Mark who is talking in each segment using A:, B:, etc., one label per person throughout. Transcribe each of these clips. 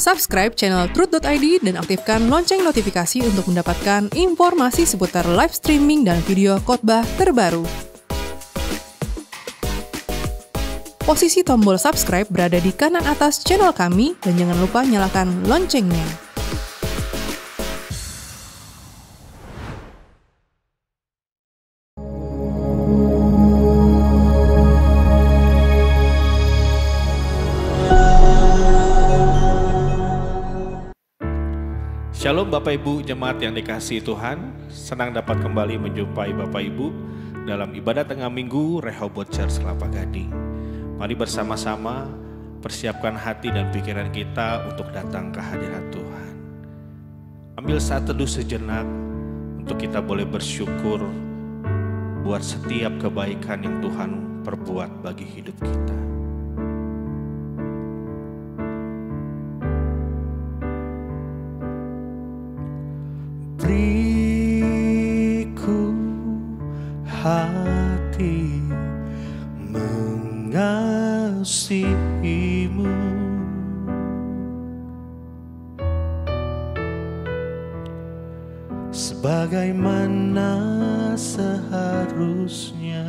A: Subscribe channel Truth.id dan aktifkan lonceng notifikasi untuk mendapatkan informasi seputar live streaming dan video khotbah terbaru. Posisi tombol subscribe berada di kanan atas channel kami dan jangan lupa nyalakan loncengnya.
B: Shalom Bapak Ibu jemaat yang dikasihi Tuhan, senang dapat kembali menjumpai Bapak Ibu dalam ibadah tengah minggu Rehoboth Church Kelapa Gading. Mari bersama-sama persiapkan hati dan pikiran kita untuk datang ke hadirat Tuhan. Ambil saat teduh sejenak untuk kita boleh bersyukur buat setiap kebaikan yang Tuhan perbuat bagi hidup kita.
C: Beriku hati mengasihimu, sebagaimana seharusnya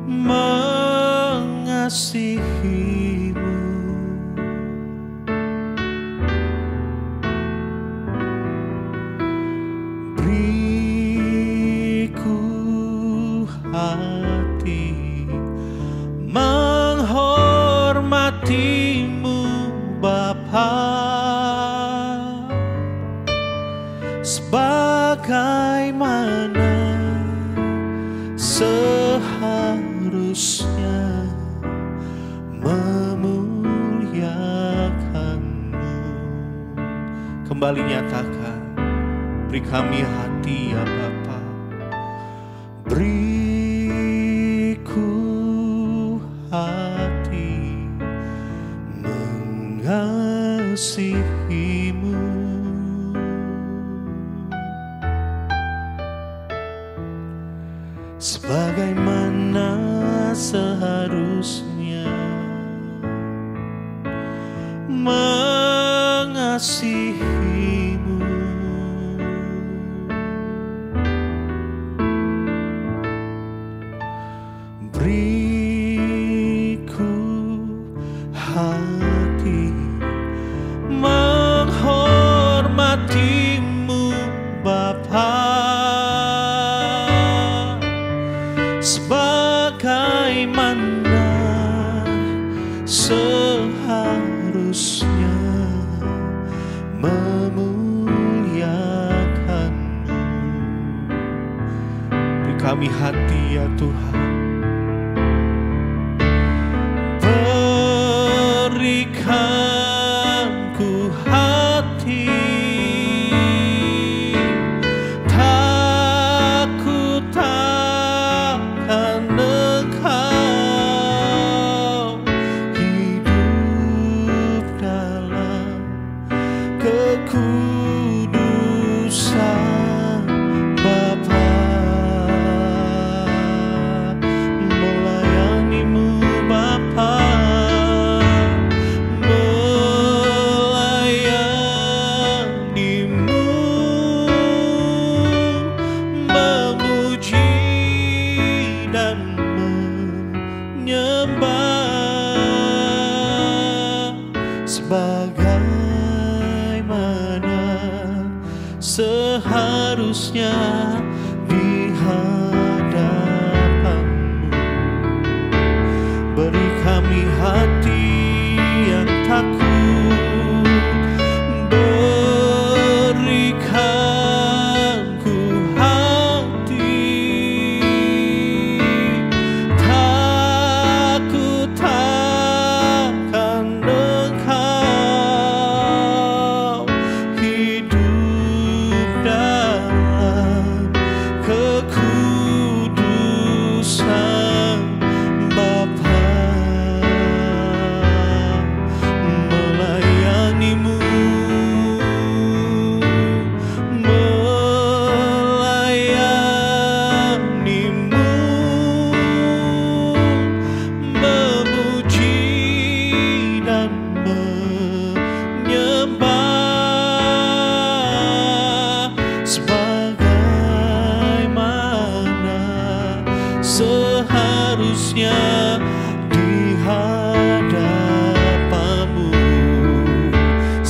C: mengasihimu. Hati menghormatimu Bapa, sebagaimana seharusnya memuliakanmu. Kembali nyatakan, beri kami hati ya Bapa, beriku hati mengasihimu, sebagaimana seharusnya mengasihimu. Beriku hati menghormatimu Bapa, sebagaimana seharusnya memuliakanmu. Beri kami hati ya Tuhan, berikanku hati takut akan Engkau, hidup dalam kekudusan Bapa, melayanimu Bapa, sebagaimana seharusnya di hadapanmu. Beri kami hati yang takut, berikanku hati takut akan Engkau, hidup dalam kekudusan Bapa,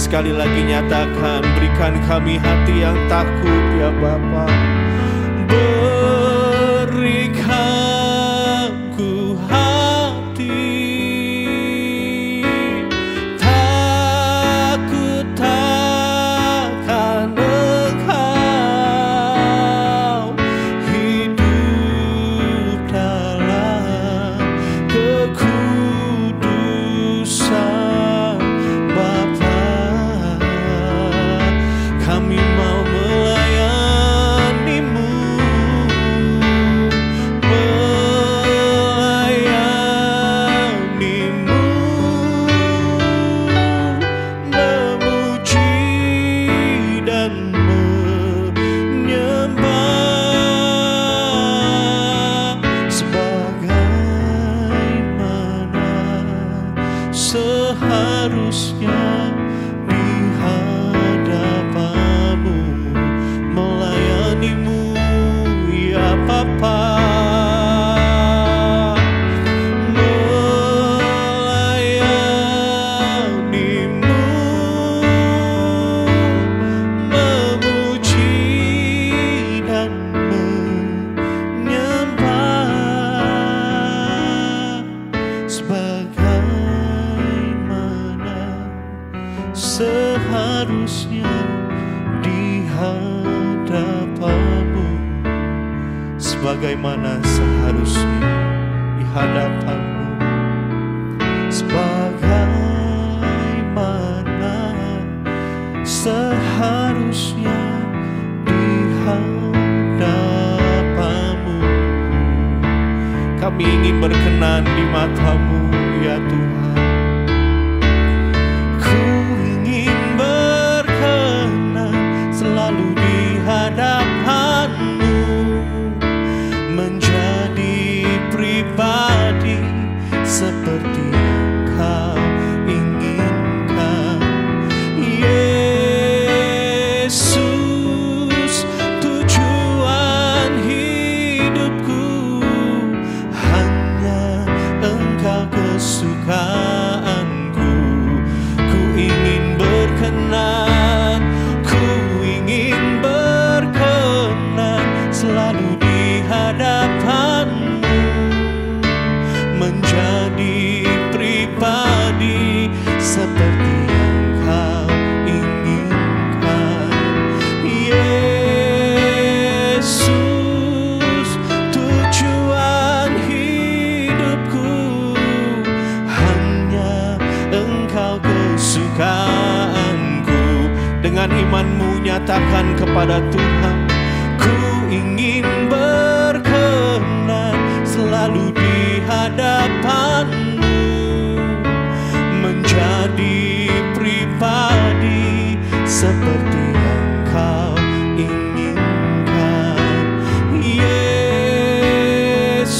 B: sekali lagi nyatakan, berikan kami hati yang takut ya Bapa. Berikan ku hati takut akan Engkau, hidup dalam kekudusan Bapa. Kami mau melayani-Mu, memuji dan menyembah sebagaimana seharusnya di hadapan-Mu, melayani-Mu ya Bapa. Melayani-Mu, memuji dan menyembah sebagaimana seharusnya di hadapan-Mu, sebagaimana seharusnya di hadapan-Mu, sebagaimana seharusnya di hadapan-Mu. Kami ingin berkenan di mata-Mu ya Tuhan. Ku ingin berkenan selalu di hadapan-Mu, menjadi pribadi seperti yang Kau inginkan. Yesus, tujuan hidupku, hanya Engkau kesukaanku. Ku ingin berkenan, ku ingin berkenan selalu di hadapan-Mu, menjadi pribadi seperti yang Kau inginkan. Yesus, tujuan hidupku, hanya Engkau kesukaanku. Dengan iman-Mu nyatakan kepada Tuhan, ku ingin berkenan selalu di hadapan-Mu, menjadi pribadi seperti yang Kau inginkan. Yesus,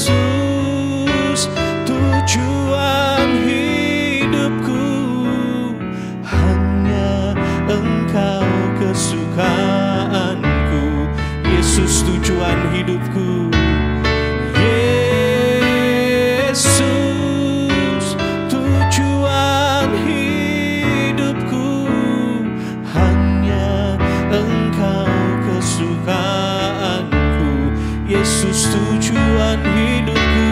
B: tujuan hidupku, hanya Engkau kesukaanku. Yesus, tujuan hidupku. Yesus, tujuan hidupku, hanya Engkau kesukaanku. Yesus, tujuan hidupku.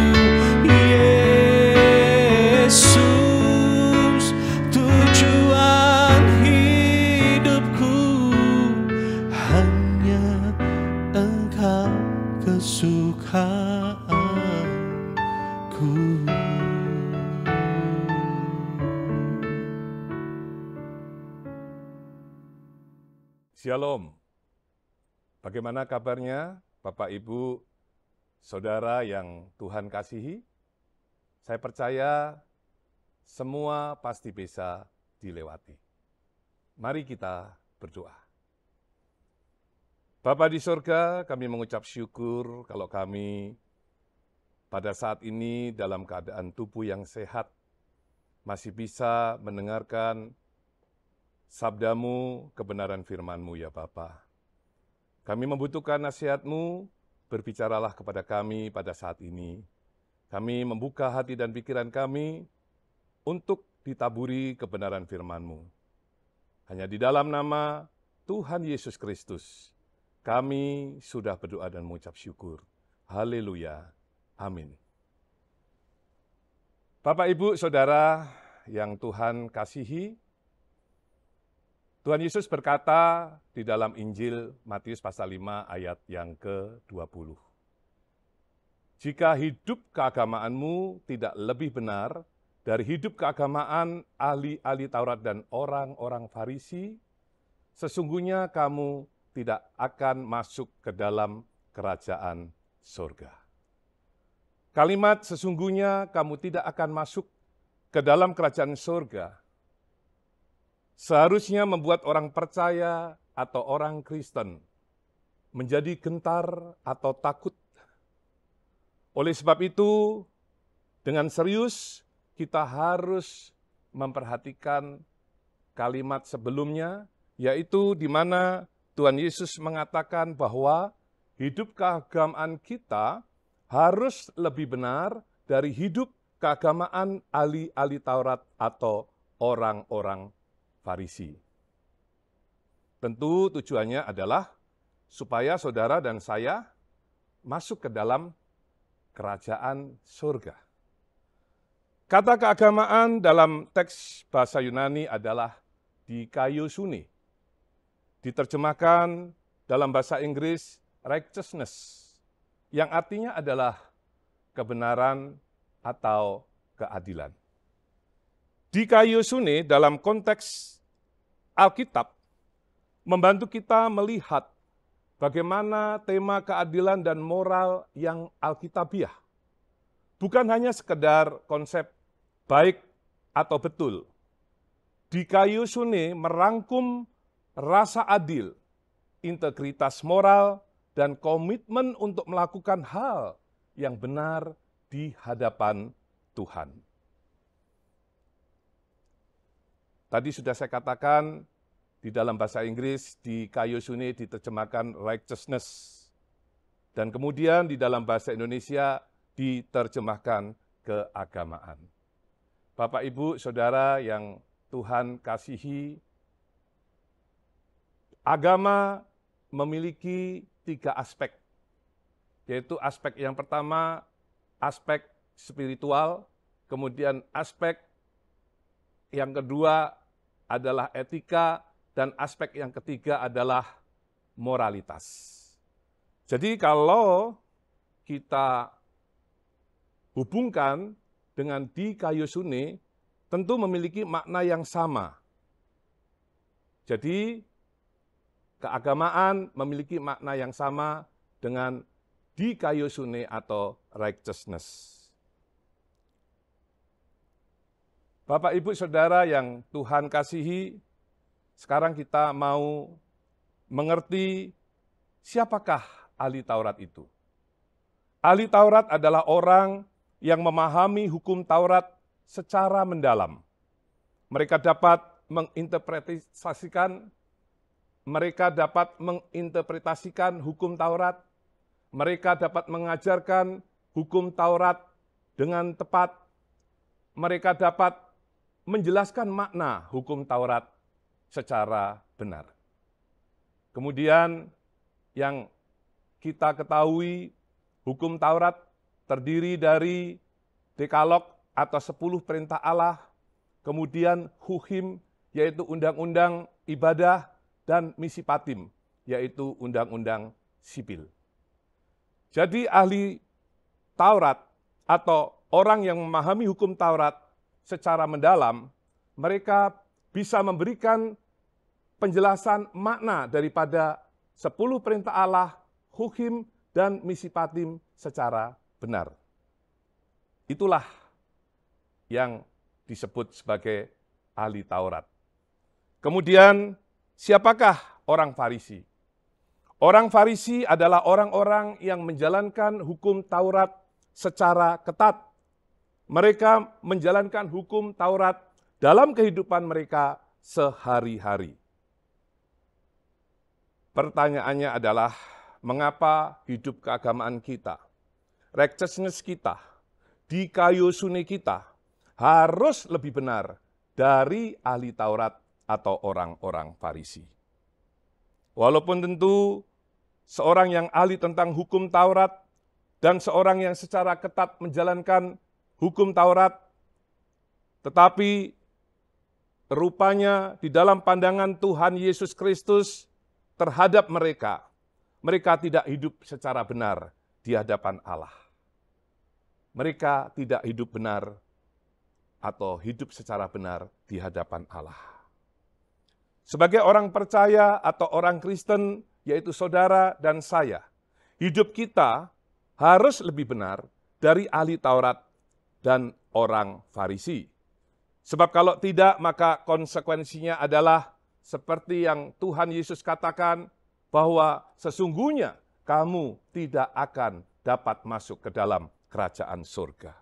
B: Yesus, tujuan hidupku, hanya Engkau kesukaanku.
D: Shalom. Bagaimana kabarnya Bapak Ibu, Saudara yang Tuhan kasihi? Saya percaya semua pasti bisa dilewati. Mari kita berdoa. Bapa di sorga, kami mengucap syukur kalau kami pada saat ini dalam keadaan tubuh yang sehat, masih bisa mendengarkan sabda-Mu, kebenaran firman-Mu ya Bapa. Kami membutuhkan nasihat-Mu, berbicaralah kepada kami pada saat ini. Kami membuka hati dan pikiran kami untuk ditaburi kebenaran firman-Mu. Hanya di dalam nama Tuhan Yesus Kristus, kami sudah berdoa dan mengucap syukur. Haleluya. Amin. Bapak, Ibu, Saudara yang Tuhan kasihi, Tuhan Yesus berkata di dalam Injil Matius pasal 5 ayat yang ke-20. Jika hidup keagamaanmu tidak lebih benar dari hidup keagamaan ahli-ahli Taurat dan orang-orang Farisi, sesungguhnya kamu tidak akan masuk ke dalam kerajaan surga. Kalimat sesungguhnya kamu tidak akan masuk ke dalam kerajaan surga seharusnya membuat orang percaya atau orang Kristen menjadi gentar atau takut. Oleh sebab itu, dengan serius kita harus memperhatikan kalimat sebelumnya, yaitu di mana Tuhan Yesus mengatakan bahwa hidup keagamaan kita harus lebih benar dari hidup keagamaan ahli-ahli Taurat atau orang-orang Farisi. Tentu tujuannya adalah supaya saudara dan saya masuk ke dalam kerajaan surga. Kata keagamaan dalam teks bahasa Yunani adalah dikaiosune. Diterjemahkan dalam bahasa Inggris righteousness, yang artinya adalah kebenaran atau keadilan. Dikaiosune dalam konteks Alkitab membantu kita melihat bagaimana tema keadilan dan moral yang alkitabiah. Bukan hanya sekedar konsep baik atau betul. Dikaiosune merangkum rasa adil, integritas moral, dan komitmen untuk melakukan hal yang benar di hadapan Tuhan. Tadi sudah saya katakan, di dalam bahasa Inggris, dikaiosune diterjemahkan righteousness. Dan kemudian di dalam bahasa Indonesia diterjemahkan keagamaan. Bapak, Ibu, Saudara yang Tuhan kasihi, agama memiliki 3 aspek, yaitu aspek yang pertama, aspek spiritual, kemudian aspek yang kedua adalah etika, dan aspek yang ketiga adalah moralitas. Jadi kalau kita hubungkan dengan dikaiosune, tentu memiliki makna yang sama. Jadi keagamaan memiliki makna yang sama dengan dikaiosune atau righteousness. Bapak, Ibu, Saudara yang Tuhan kasihi, sekarang kita mau mengerti siapakah ahli Taurat itu. Ahli Taurat adalah orang yang memahami hukum Taurat secara mendalam. Mereka dapat menginterpretasikan hukum Taurat, mereka dapat mengajarkan hukum Taurat dengan tepat, mereka dapat menjelaskan makna hukum Taurat secara benar. Kemudian yang kita ketahui, hukum Taurat terdiri dari Dekalog atau 10 perintah Allah, kemudian Hukim, yaitu undang-undang ibadah, dan Misipatim, yaitu undang-undang sipil. Jadi ahli Taurat atau orang yang memahami hukum Taurat secara mendalam, mereka bisa memberikan penjelasan makna daripada 10 perintah Allah, Hukim, dan Misipatim secara benar. Itulah yang disebut sebagai ahli Taurat. Kemudian, siapakah orang Farisi? Orang Farisi adalah orang-orang yang menjalankan hukum Taurat secara ketat. Mereka menjalankan hukum Taurat dalam kehidupan mereka sehari-hari. Pertanyaannya adalah, mengapa hidup keagamaan kita, righteousness kita, dikaiosune kita harus lebih benar dari ahli Taurat atau orang-orang Farisi. Walaupun tentu seorang yang ahli tentang hukum Taurat dan seorang yang secara ketat menjalankan hukum Taurat, tetapi rupanya di dalam pandangan Tuhan Yesus Kristus terhadap mereka, mereka tidak hidup secara benar di hadapan Allah. Mereka tidak hidup benar atau hidup secara benar di hadapan Allah. Sebagai orang percaya atau orang Kristen, yaitu saudara dan saya, hidup kita harus lebih benar dari ahli Taurat dan orang Farisi. Sebab kalau tidak, maka konsekuensinya adalah seperti yang Tuhan Yesus katakan, bahwa sesungguhnya kamu tidak akan dapat masuk ke dalam kerajaan surga.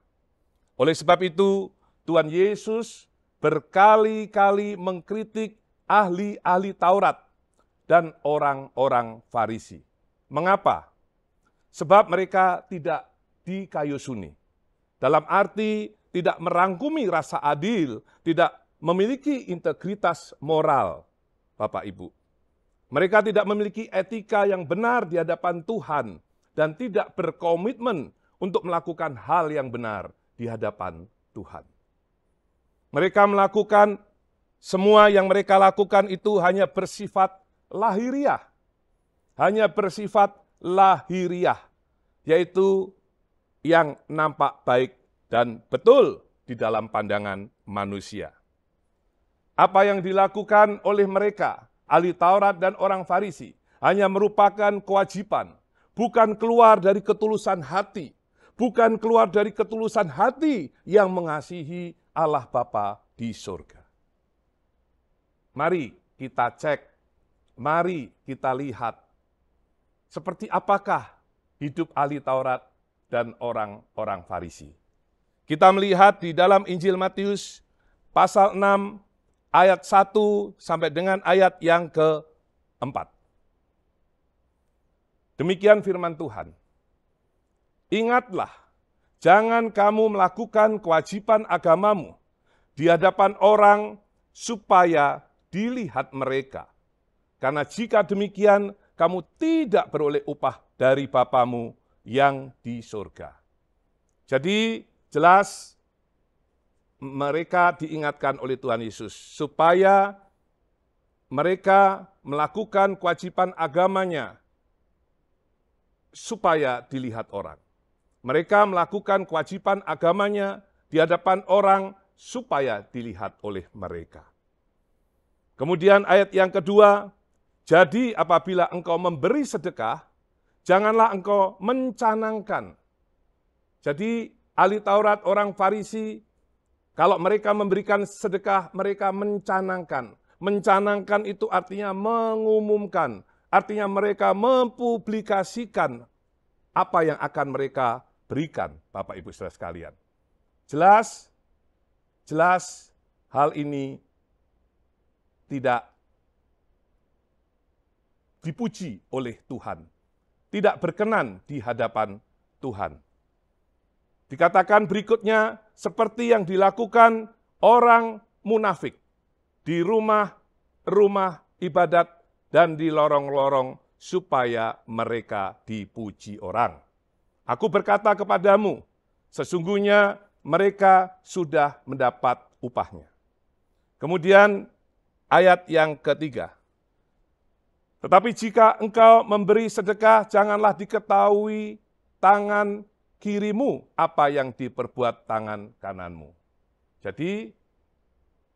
D: Oleh sebab itu, Tuhan Yesus berkali-kali mengkritik ahli-ahli Taurat dan orang-orang Farisi. Mengapa? Sebab mereka tidak dikayusuni. Dalam arti tidak merangkumi rasa adil, tidak memiliki integritas moral, Bapak Ibu. Mereka tidak memiliki etika yang benar di hadapan Tuhan dan tidak berkomitmen untuk melakukan hal yang benar di hadapan Tuhan. Mereka melakukan, semua yang mereka lakukan itu hanya bersifat lahiriah. Hanya bersifat lahiriah, yaitu yang nampak baik dan betul di dalam pandangan manusia. Apa yang dilakukan oleh mereka, ahli Taurat dan orang Farisi, hanya merupakan kewajiban, bukan keluar dari ketulusan hati, bukan keluar dari ketulusan hati yang mengasihi Allah Bapa di surga. Mari kita cek, mari kita lihat, seperti apakah hidup ahli Taurat dan orang-orang Farisi. Kita melihat di dalam Injil Matius pasal 6 ayat 1 sampai dengan ayat yang ke-4. Demikian firman Tuhan. Ingatlah, jangan kamu melakukan kewajiban agamamu di hadapan orang supaya dilihat mereka. Karena jika demikian, kamu tidak beroleh upah dari Bapamu yang di surga. Jadi jelas mereka diingatkan oleh Tuhan Yesus supaya mereka melakukan kewajiban agamanya supaya dilihat orang. Mereka melakukan kewajiban agamanya di hadapan orang supaya dilihat oleh mereka. Kemudian ayat yang kedua, jadi apabila engkau memberi sedekah, janganlah engkau mencanangkan. Jadi ahli Taurat, orang Farisi, kalau mereka memberikan sedekah, mereka mencanangkan. Mencanangkan itu artinya mengumumkan, artinya mereka mempublikasikan apa yang akan mereka berikan, Bapak Ibu Saudara sekalian. Jelas hal ini tidak dipuji oleh Tuhan, tidak berkenan di hadapan Tuhan. Dikatakan berikutnya, seperti yang dilakukan orang munafik di rumah-rumah ibadat dan di lorong-lorong supaya mereka dipuji orang. Aku berkata kepadamu, sesungguhnya mereka sudah mendapat upahnya. Kemudian ayat yang ketiga. Tetapi jika engkau memberi sedekah, janganlah diketahui tangan kirimu apa yang diperbuat tangan kananmu. Jadi,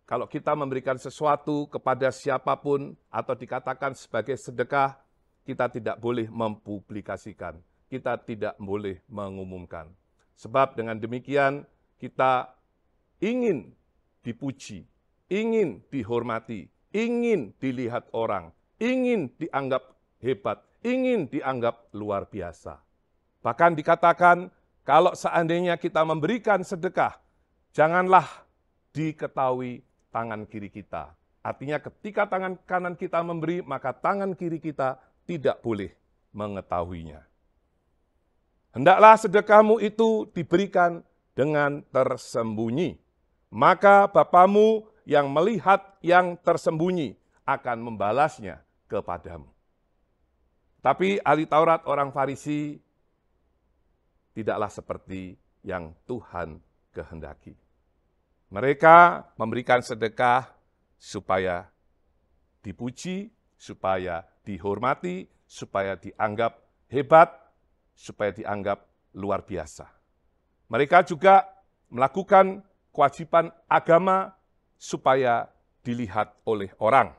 D: kalau kita memberikan sesuatu kepada siapapun atau dikatakan sebagai sedekah, kita tidak boleh mempublikasikan, kita tidak boleh mengumumkan. Sebab dengan demikian kita ingin dipuji, ingin dihormati, ingin dilihat orang, ingin dianggap hebat, ingin dianggap luar biasa. Bahkan dikatakan, kalau seandainya kita memberikan sedekah, janganlah diketahui tangan kiri kita. Artinya ketika tangan kanan kita memberi, maka tangan kiri kita tidak boleh mengetahuinya. Hendaklah sedekahmu itu diberikan dengan tersembunyi. Maka Bapamu yang melihat yang tersembunyi akan membalasnya kepadamu. Tapi ahli Taurat orang Farisi tidaklah seperti yang Tuhan kehendaki. Mereka memberikan sedekah supaya dipuji, supaya dihormati, supaya dianggap hebat, supaya dianggap luar biasa. Mereka juga melakukan kewajiban agama supaya dilihat oleh orang.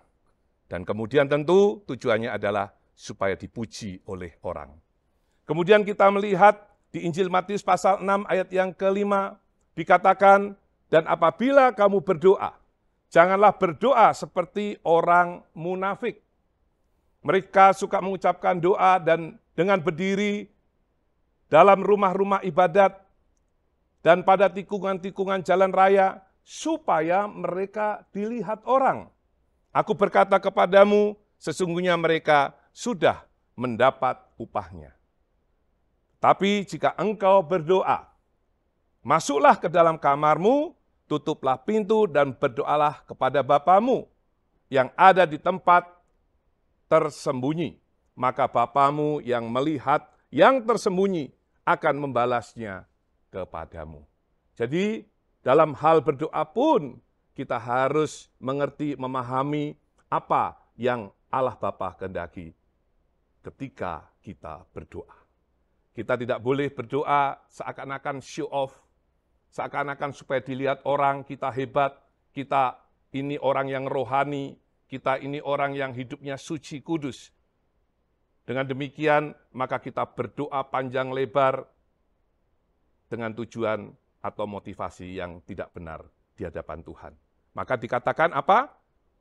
D: Dan kemudian tentu tujuannya adalah supaya dipuji oleh orang. Kemudian kita melihat di Injil Matius pasal 6 ayat yang ke-5 dikatakan, dan apabila kamu berdoa, janganlah berdoa seperti orang munafik. Mereka suka mengucapkan doa dan dengan berdiri dalam rumah-rumah ibadat dan pada tikungan-tikungan jalan raya supaya mereka dilihat orang. Aku berkata kepadamu, sesungguhnya mereka sudah mendapat upahnya. Tapi jika engkau berdoa, masuklah ke dalam kamarmu, tutuplah pintu dan berdoalah kepada Bapamu yang ada di tempat tersembunyi. Maka Bapamu yang melihat yang tersembunyi akan membalasnya kepadamu. Jadi dalam hal berdoa pun kita harus mengerti, memahami apa yang Allah Bapa kehendaki ketika kita berdoa. Kita tidak boleh berdoa seakan-akan show off, seakan-akan supaya dilihat orang kita hebat, kita ini orang yang rohani, kita ini orang yang hidupnya suci kudus. Dengan demikian, maka kita berdoa panjang lebar dengan tujuan atau motivasi yang tidak benar di hadapan Tuhan. Maka dikatakan apa?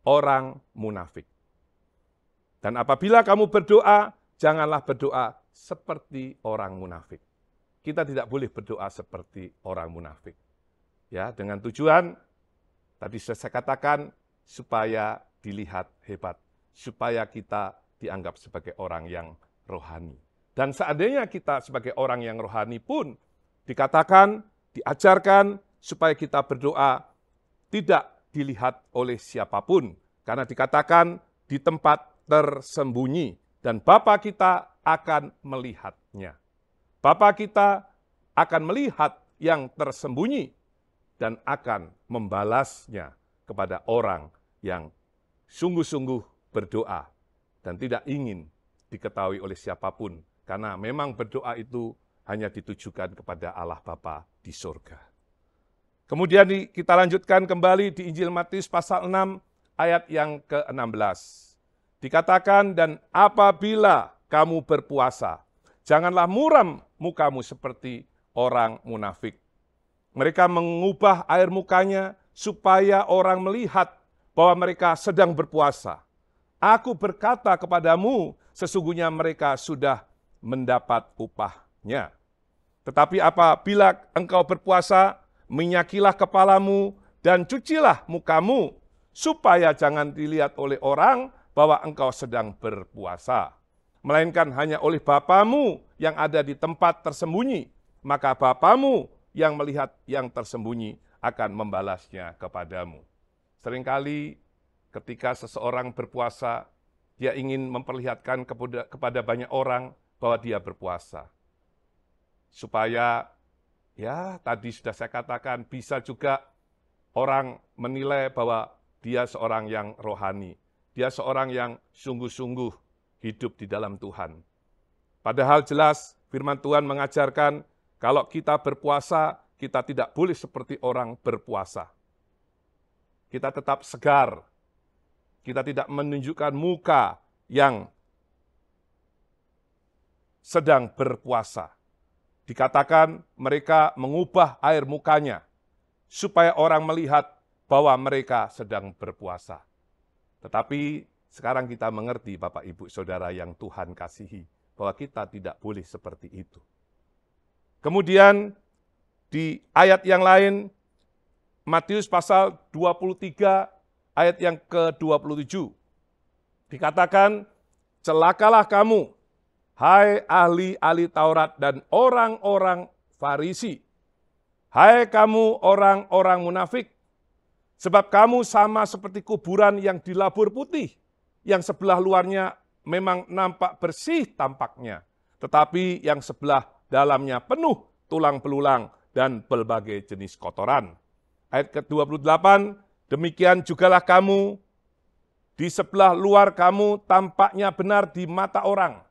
D: Orang munafik. Dan apabila kamu berdoa, janganlah berdoa seperti orang munafik. Kita tidak boleh berdoa seperti orang munafik. Ya, dengan tujuan, tadi saya katakan, supaya dilihat hebat, supaya kita dianggap sebagai orang yang rohani. Dan seandainya kita sebagai orang yang rohani pun dikatakan, diajarkan supaya kita berdoa tidak dilihat oleh siapapun. Karena dikatakan di tempat tersembunyi dan Bapa kita akan melihatnya. Bapa kita akan melihat yang tersembunyi dan akan membalasnya kepada orang yang sungguh-sungguh berdoa dan tidak ingin diketahui oleh siapapun, karena memang berdoa itu hanya ditujukan kepada Allah Bapa di surga. Kemudian kita lanjutkan kembali di Injil Matius pasal 6 ayat yang ke-16. Dikatakan, dan apabila kamu berpuasa, janganlah muram mukamu seperti orang munafik. Mereka mengubah air mukanya supaya orang melihat bahwa mereka sedang berpuasa. Aku berkata kepadamu, sesungguhnya mereka sudah mendapat upahnya. Tetapi apabila engkau berpuasa, minyakilah kepalamu dan cucilah mukamu, supaya jangan dilihat oleh orang bahwa engkau sedang berpuasa, melainkan hanya oleh Bapamu yang ada di tempat tersembunyi. Maka Bapamu yang melihat yang tersembunyi akan membalasnya kepadamu. Seringkali ketika seseorang berpuasa, dia ingin memperlihatkan kepada banyak orang bahwa dia berpuasa. Supaya, ya tadi sudah saya katakan, bisa juga orang menilai bahwa dia seorang yang rohani. Dia seorang yang sungguh-sungguh hidup di dalam Tuhan. Padahal jelas firman Tuhan mengajarkan, kalau kita berpuasa, kita tidak boleh seperti orang berpuasa. Kita tetap segar. Kita tidak menunjukkan muka yang sedang berpuasa. Dikatakan mereka mengubah air mukanya supaya orang melihat bahwa mereka sedang berpuasa. Tetapi sekarang kita mengerti, Bapak, Ibu, Saudara yang Tuhan kasihi, bahwa kita tidak boleh seperti itu. Kemudian di ayat yang lain, Matius pasal 23 ayat yang ke-27, dikatakan, celakalah kamu, hai ahli-ahli Taurat dan orang-orang Farisi, hai kamu orang-orang munafik, Sebab kamu sama seperti kuburan yang dilabur putih, yang sebelah luarnya memang nampak bersih tampaknya, tetapi yang sebelah dalamnya penuh tulang belulang dan berbagai jenis kotoran. Ayat ke-28, demikian jugalah kamu, di sebelah luar kamu tampaknya benar di mata orang,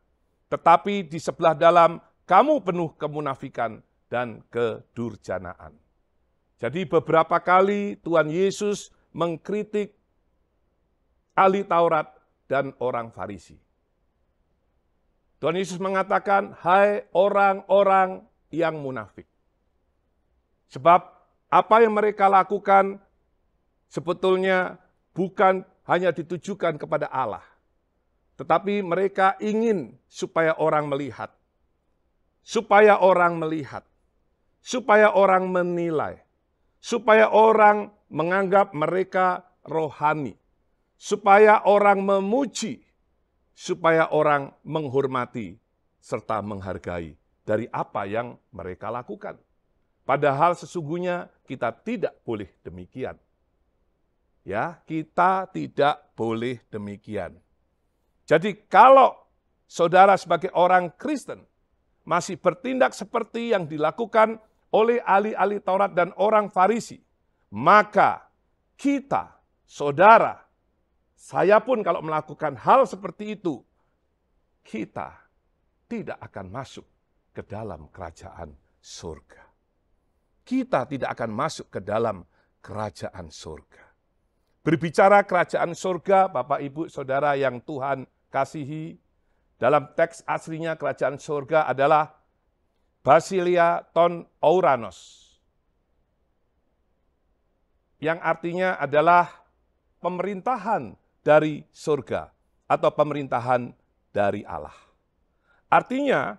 D: tetapi di sebelah dalam kamu penuh kemunafikan dan kedurjanaan. Jadi beberapa kali Tuhan Yesus mengkritik ahli Taurat dan orang Farisi. Tuhan Yesus mengatakan, hai orang-orang yang munafik. Sebab apa yang mereka lakukan sebetulnya bukan hanya ditujukan kepada Allah, tetapi mereka ingin supaya orang melihat, supaya orang melihat, supaya orang menilai, supaya orang menganggap mereka rohani, supaya orang memuji, supaya orang menghormati serta menghargai dari apa yang mereka lakukan. Padahal sesungguhnya kita tidak boleh demikian. Ya, kita tidak boleh demikian. Jadi kalau saudara sebagai orang Kristen masih bertindak seperti yang dilakukan oleh ahli-ahli Taurat dan orang Farisi, maka kita, saudara, saya pun kalau melakukan hal seperti itu, kita tidak akan masuk ke dalam kerajaan surga. Kita tidak akan masuk ke dalam kerajaan surga. Berbicara kerajaan surga, Bapak, Ibu, Saudara yang Tuhan kasihi, dalam teks aslinya kerajaan surga adalah Basileia ton Ouranos, yang artinya adalah pemerintahan dari surga atau pemerintahan dari Allah. Artinya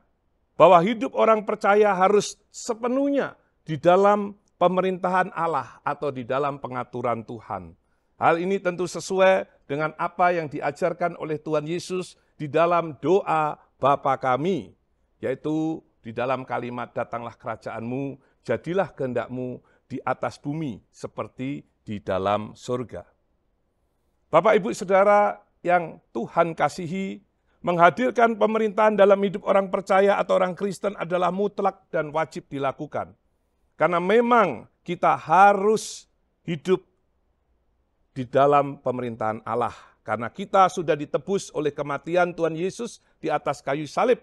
D: bahwa hidup orang percaya harus sepenuhnya di dalam pemerintahan Allah atau di dalam pengaturan Tuhan. Hal ini tentu sesuai dengan apa yang diajarkan oleh Tuhan Yesus di dalam doa Bapa kami, yaitu di dalam kalimat datanglah kerajaanmu, jadilah kehendakmu di atas bumi seperti di dalam surga. Bapak, Ibu, Saudara yang Tuhan kasihi, menghadirkan pemerintahan dalam hidup orang percaya atau orang Kristen adalah mutlak dan wajib dilakukan. Karena memang kita harus hidup di dalam pemerintahan Allah. Karena kita sudah ditebus oleh kematian Tuhan Yesus di atas kayu salib.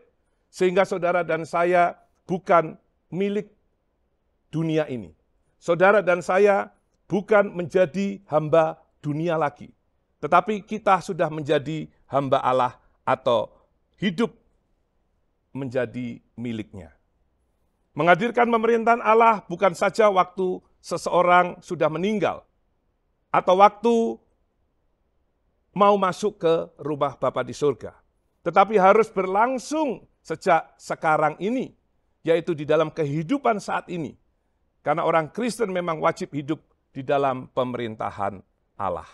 D: Sehingga saudara dan saya bukan milik dunia ini. Saudara dan saya bukan menjadi hamba dunia lagi. Tetapi kita sudah menjadi hamba Allah atau hidup menjadi miliknya. Menghadirkan pemerintahan Allah bukan saja waktu seseorang sudah meninggal atau waktu mau masuk ke rumah Bapa di surga. Tetapi harus berlangsung sejak sekarang ini, yaitu di dalam kehidupan saat ini. Karena orang Kristen memang wajib hidup di dalam pemerintahan Allah.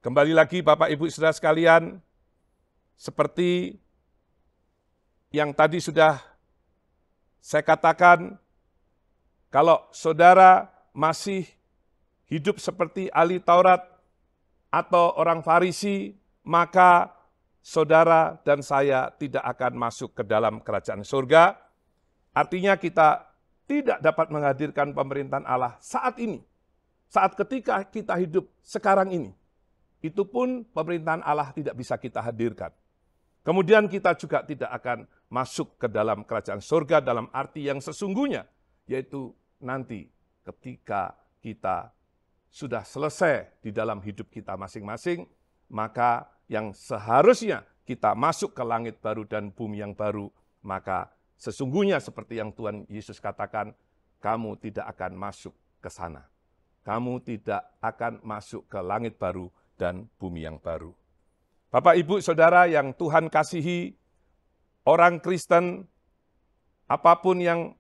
D: Kembali lagi Bapak, Ibu, Saudara sekalian, seperti yang tadi sudah saya katakan, kalau saudara masih hidup seperti ahli Taurat atau orang Farisi, maka saudara dan saya tidak akan masuk ke dalam kerajaan surga. Artinya kita tidak dapat menghadirkan pemerintahan Allah saat ini. Saat ketika kita hidup sekarang ini. Itu pun pemerintahan Allah tidak bisa kita hadirkan. Kemudian kita juga tidak akan masuk ke dalam kerajaan surga dalam arti yang sesungguhnya. Yaitu nanti ketika kita sudah selesai di dalam hidup kita masing-masing, maka yang seharusnya kita masuk ke langit baru dan bumi yang baru, maka sesungguhnya seperti yang Tuhan Yesus katakan, kamu tidak akan masuk ke sana. Kamu tidak akan masuk ke langit baru dan bumi yang baru. Bapak, Ibu, Saudara yang Tuhan kasihi, orang Kristen, apapun yang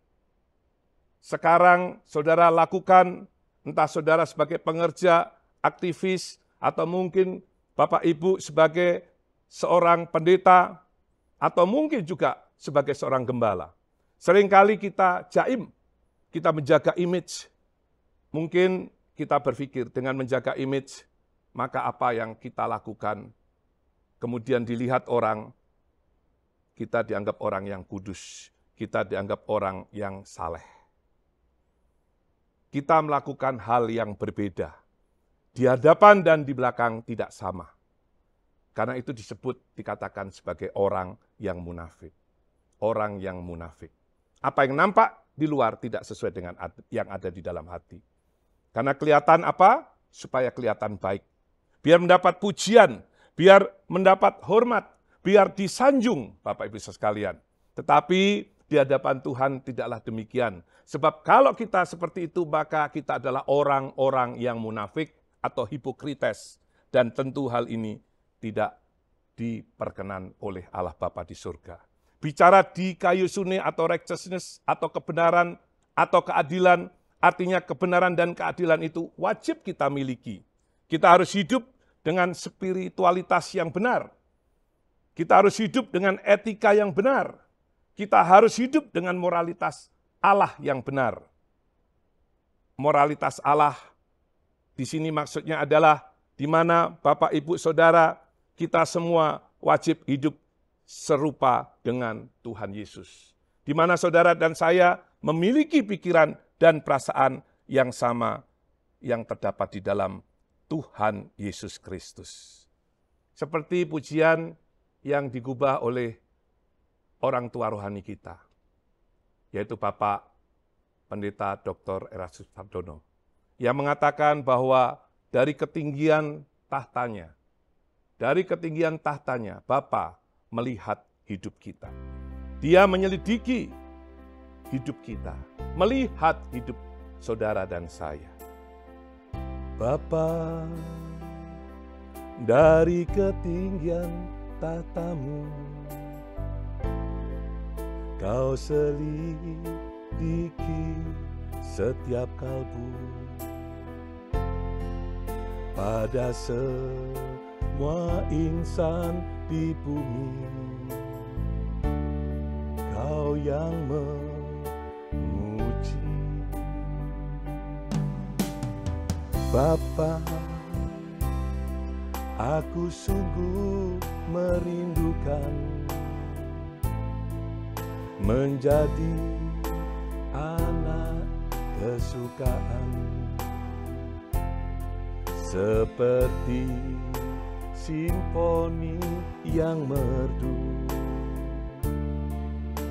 D: sekarang saudara lakukan, entah saudara sebagai pengerja, aktivis, atau mungkin Bapak Ibu sebagai seorang pendeta, atau mungkin juga sebagai seorang gembala. Seringkali kita jaim, kita menjaga image. Mungkin kita berpikir dengan menjaga image, maka apa yang kita lakukan, kemudian dilihat orang, kita dianggap orang yang kudus, kita dianggap orang yang saleh. Kita melakukan hal yang berbeda. Di hadapan dan di belakang tidak sama. Karena itu dikatakan sebagai orang yang munafik. Orang yang munafik. Apa yang nampak di luar tidak sesuai dengan yang ada di dalam hati. Karena kelihatan apa? Supaya kelihatan baik. Biar mendapat pujian, biar mendapat hormat, biar disanjung, Bapak Ibu sekalian. Tetapi di hadapan Tuhan tidaklah demikian. Sebab kalau kita seperti itu, maka kita adalah orang-orang yang munafik atau hipokrites. Dan tentu hal ini tidak diperkenan oleh Allah Bapa di surga. Bicara di kayu sune atau righteousness atau kebenaran atau keadilan, artinya kebenaran dan keadilan itu wajib kita miliki. Kita harus hidup dengan spiritualitas yang benar. Kita harus hidup dengan etika yang benar. Kita harus hidup dengan moralitas Allah yang benar. Moralitas Allah di sini maksudnya adalah di mana Bapak, Ibu, Saudara, kita semua wajib hidup serupa dengan Tuhan Yesus. Di mana saudara dan saya memiliki pikiran dan perasaan yang sama yang terdapat di dalam Tuhan Yesus Kristus. Seperti pujian yang digubah oleh orang tua rohani kita, yaitu Bapak Pendeta Dr. Erastus Sardono, yang mengatakan bahwa dari ketinggian tahtanya, Bapa melihat hidup kita. Dia menyelidiki hidup kita, melihat hidup saudara dan saya.
C: Bapa, dari ketinggian tahtamu, Kau selidiki setiap kalbu. Pada semua insan di bumi, Kau yang menguji. Bapa, aku sungguh merindukan menjadi anak kesukaan, seperti simfoni yang merdu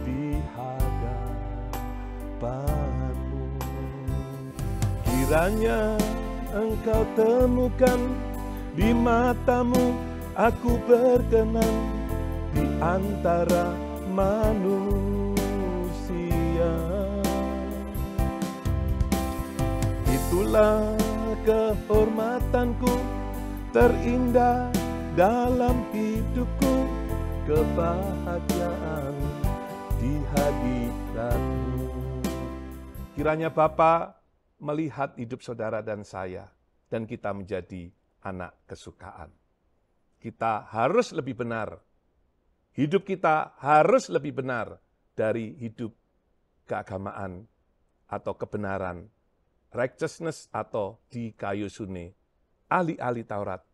C: di hadapan-Mu. Kiranya Engkau temukan di mata-Mu aku berkenan di antara manusia. Itulah kehormatanku terindah dalam hidupku, kebahagiaan di hadirat-Mu.
D: Kiranya Bapa melihat hidup saudara dan saya, dan kita menjadi anak kesukaan. Kita harus lebih benar. Hidup kita harus lebih benar dari hidup keagamaan atau kebenaran, righteousness atau di kayu sune, ahli-ahli Taurat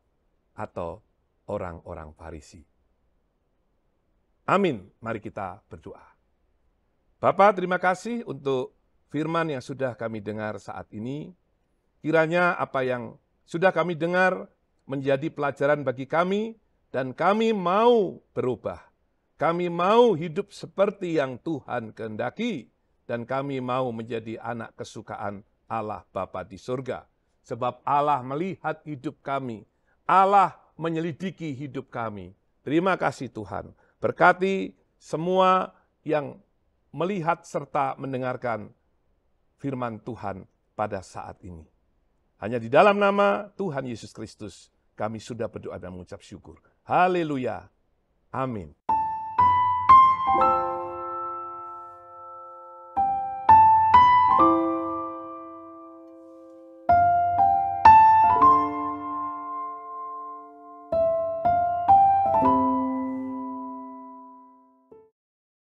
D: atau orang-orang Farisi. Amin. Mari kita berdoa. Bapa, terima kasih untuk firman yang sudah kami dengar saat ini. Kiranya apa yang sudah kami dengar menjadi pelajaran bagi kami, dan kami mau berubah. Kami mau hidup seperti yang Tuhan kehendaki, dan kami mau menjadi anak kesukaan Allah Bapa di surga. Sebab Allah melihat hidup kami, Allah menyelidiki hidup kami. Terima kasih Tuhan. Berkati semua yang melihat serta mendengarkan firman Tuhan pada saat ini. Hanya di dalam nama Tuhan Yesus Kristus kami sudah berdoa dan mengucap syukur. Haleluya. Amin.